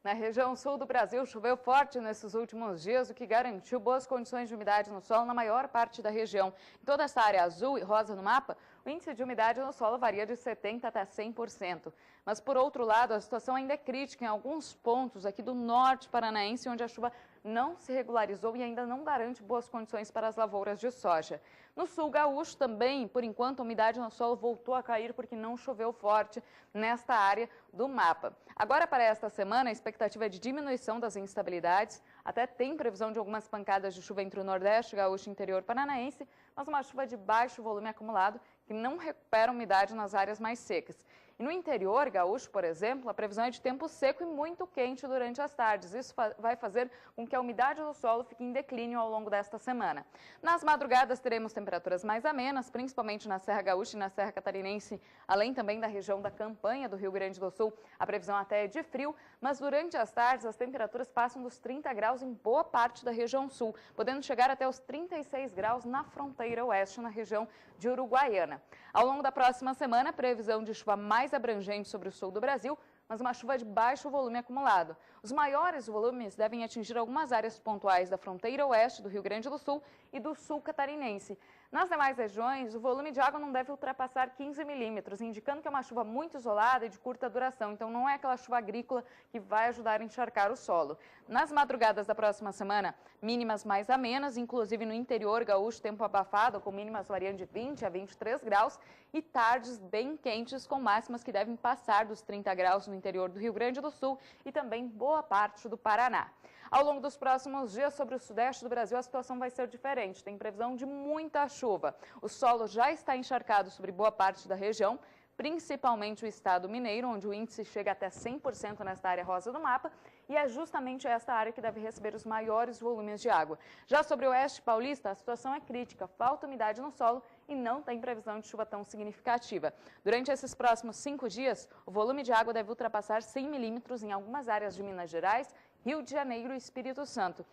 Na região sul do Brasil, choveu forte nesses últimos dias, o que garantiu boas condições de umidade no solo na maior parte da região. Em toda essa área azul e rosa no mapa, o índice de umidade no solo varia de 70% até 100%. Mas, por outro lado, a situação ainda é crítica em alguns pontos aqui do norte paranaense, onde a chuva não se regularizou e ainda não garante boas condições para as lavouras de soja. No sul gaúcho também, por enquanto, a umidade no solo voltou a cair porque não choveu forte nesta área do mapa. Agora, para esta semana, a expectativa é de diminuição das instabilidades. Até tem previsão de algumas pancadas de chuva entre o nordeste gaúcho e interior paranaense, mas uma chuva de baixo volume acumulado que não recupera umidade nas áreas mais secas. E no interior gaúcho, por exemplo, a previsão é de tempo seco e muito quente durante as tardes. Isso vai fazer com que a umidade do solo fique em declínio ao longo desta semana. Nas madrugadas teremos temperaturas mais amenas, principalmente na Serra Gaúcha e na Serra Catarinense, além também da região da Campanha do Rio Grande do Sul. A previsão até é de frio, mas durante as tardes as temperaturas passam dos 30 graus em boa parte da região sul, podendo chegar até os 36 graus na fronteira oeste, na região de Uruguaiana. Ao longo da próxima semana, a previsão de chuva mais abrangente sobre o sul do Brasil, mas uma chuva de baixo volume acumulado. Os maiores volumes devem atingir algumas áreas pontuais da fronteira oeste do Rio Grande do Sul e do sul catarinense. Nas demais regiões, o volume de água não deve ultrapassar 15 milímetros, indicando que é uma chuva muito isolada e de curta duração. Então, não é aquela chuva agrícola que vai ajudar a encharcar o solo. Nas madrugadas da próxima semana, mínimas mais amenas, inclusive no interior gaúcho, tempo abafado, com mínimas variando de 20 a 23 graus, e tardes bem quentes, com máximas que devem passar dos 30 graus no interior do Rio Grande do Sul e também boa parte do Paraná. Ao longo dos próximos dias, sobre o sudeste do Brasil, a situação vai ser diferente. Tem previsão de muita chuva. O solo já está encharcado sobre boa parte da região, principalmente o estado mineiro, onde o índice chega até 100% nesta área rosa do mapa, e é justamente esta área que deve receber os maiores volumes de água. Já sobre o oeste paulista, a situação é crítica, falta umidade no solo e não tem previsão de chuva tão significativa. Durante esses próximos 5 dias, o volume de água deve ultrapassar 100 milímetros em algumas áreas de Minas Gerais, Rio de Janeiro e Espírito Santo.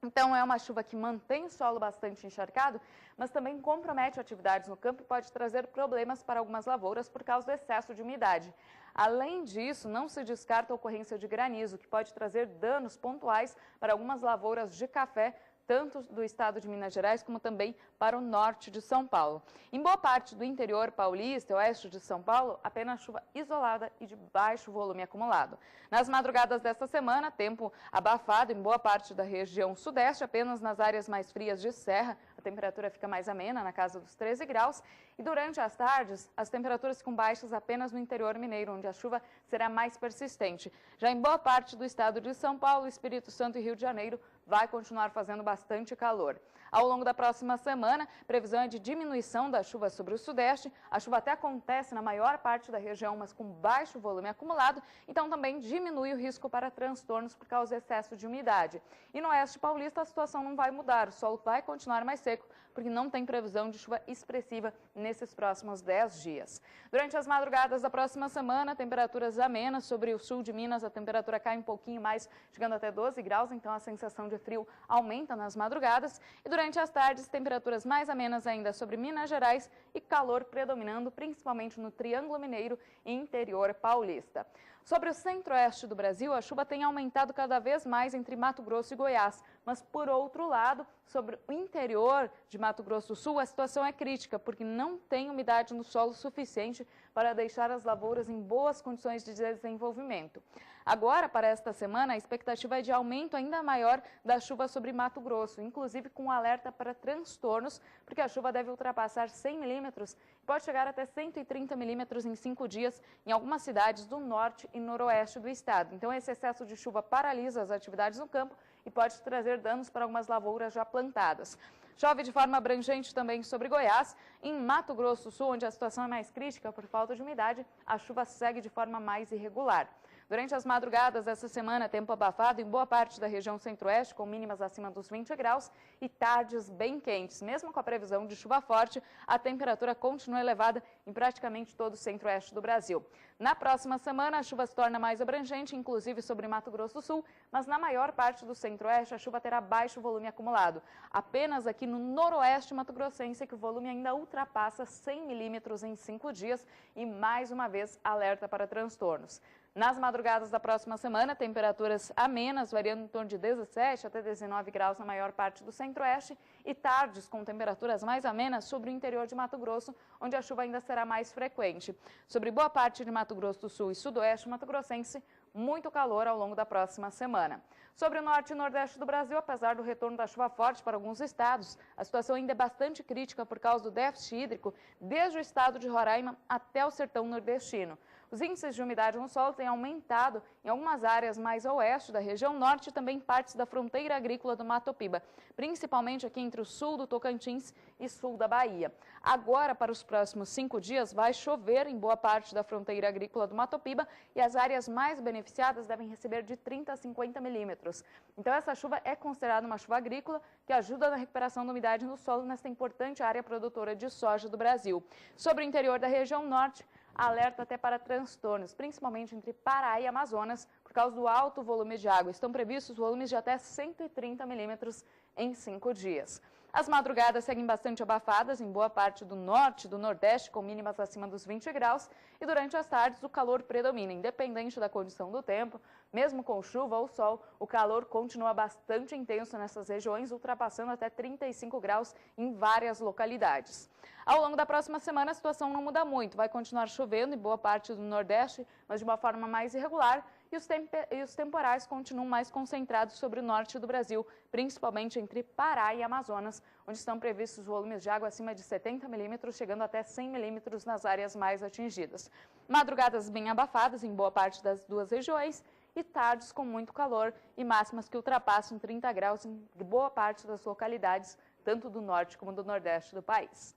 Então, é uma chuva que mantém o solo bastante encharcado, mas também compromete atividades no campo e pode trazer problemas para algumas lavouras por causa do excesso de umidade. Além disso, não se descarta a ocorrência de granizo, que pode trazer danos pontuais para algumas lavouras de café, tanto do estado de Minas Gerais como também para o norte de São Paulo. Em boa parte do interior paulista e oeste de São Paulo, apenas chuva isolada e de baixo volume acumulado. Nas madrugadas desta semana, tempo abafado em boa parte da região sudeste, apenas nas áreas mais frias de serra, a temperatura fica mais amena, na casa dos 13 graus. E durante as tardes, as temperaturas ficam baixas apenas no interior mineiro, onde a chuva será mais persistente. Já em boa parte do estado de São Paulo, Espírito Santo e Rio de Janeiro, vai continuar fazendo bastante calor. Ao longo da próxima semana, previsão é de diminuição da chuva sobre o sudeste. A chuva até acontece na maior parte da região, mas com baixo volume acumulado, então também diminui o risco para transtornos por causa do excesso de umidade. E no oeste paulista a situação não vai mudar, o solo vai continuar mais seco, porque não tem previsão de chuva expressiva nesses próximos 10 dias. Durante as madrugadas da próxima semana, temperaturas amenas. Sobre o sul de Minas, a temperatura cai um pouquinho mais, chegando até 12 graus, então a sensação de frio aumenta nas madrugadas. E durante as tardes, temperaturas mais amenas ainda sobre Minas Gerais e calor predominando, principalmente no Triângulo Mineiro e interior paulista. Sobre o centro-oeste do Brasil, a chuva tem aumentado cada vez mais entre Mato Grosso e Goiás. Mas, por outro lado, sobre o interior de Mato Grosso do Sul, a situação é crítica, porque não tem umidade no solo suficiente para deixar as lavouras em boas condições de desenvolvimento. Agora, para esta semana, a expectativa é de aumento ainda maior da chuva sobre Mato Grosso, inclusive com alerta para transtornos, porque a chuva deve ultrapassar 100 milímetros e pode chegar até 130 milímetros em 5 dias em algumas cidades do norte e noroeste do estado. Então, esse excesso de chuva paralisa as atividades no campo e pode trazer danos para algumas lavouras já plantadas. Chove de forma abrangente também sobre Goiás. Em Mato Grosso do Sul, onde a situação é mais crítica por falta de umidade, a chuva segue de forma mais irregular. Durante as madrugadas dessa semana, tempo abafado em boa parte da região centro-oeste, com mínimas acima dos 20 graus e tardes bem quentes. Mesmo com a previsão de chuva forte, a temperatura continua elevada em praticamente todo o centro-oeste do Brasil. Na próxima semana, a chuva se torna mais abrangente, inclusive sobre Mato Grosso do Sul, mas na maior parte do centro-oeste a chuva terá baixo volume acumulado. Apenas aqui no noroeste mato-grossense que o volume ainda ultrapassa 100 milímetros em 5 dias e, mais uma vez, alerta para transtornos. Nas madrugadas da próxima semana, temperaturas amenas, variando em torno de 17 até 19 graus na maior parte do centro-oeste e tardes com temperaturas mais amenas sobre o interior de Mato Grosso, onde a chuva ainda será mais frequente. Sobre boa parte de Mato Grosso do Sul e sudoeste mato-grossense, muito calor ao longo da próxima semana. Sobre o norte e nordeste do Brasil, apesar do retorno da chuva forte para alguns estados, a situação ainda é bastante crítica por causa do déficit hídrico, desde o estado de Roraima até o sertão nordestino. Os índices de umidade no solo têm aumentado em algumas áreas mais a oeste da região norte e também partes da fronteira agrícola do Mato Piba, principalmente aqui entre o sul do Tocantins e sul da Bahia. Agora, para os próximos 5 dias, vai chover em boa parte da fronteira agrícola do Mato Piba e as áreas mais beneficiadas devem receber de 30 a 50 milímetros. Então, essa chuva é considerada uma chuva agrícola que ajuda na recuperação da umidade no solo nesta importante área produtora de soja do Brasil. Sobre o interior da região norte, alerta até para transtornos, principalmente entre Pará e Amazonas, por causa do alto volume de água. Estão previstos volumes de até 130 milímetros em 5 dias. As madrugadas seguem bastante abafadas em boa parte do norte e do nordeste, com mínimas acima dos 20 graus, e durante as tardes o calor predomina, independente da condição do tempo, mesmo com chuva ou sol, o calor continua bastante intenso nessas regiões, ultrapassando até 35 graus em várias localidades. Ao longo da próxima semana, a situação não muda muito, vai continuar chovendo em boa parte do nordeste, mas de uma forma mais irregular, e os temporais continuam mais concentrados sobre o norte do Brasil, principalmente entre Pará e Amazonas, onde estão previstos volumes de água acima de 70 milímetros, chegando até 100 milímetros nas áreas mais atingidas. Madrugadas bem abafadas em boa parte das duas regiões e tardes com muito calor e máximas que ultrapassam 30 graus em boa parte das localidades, tanto do norte como do nordeste do país.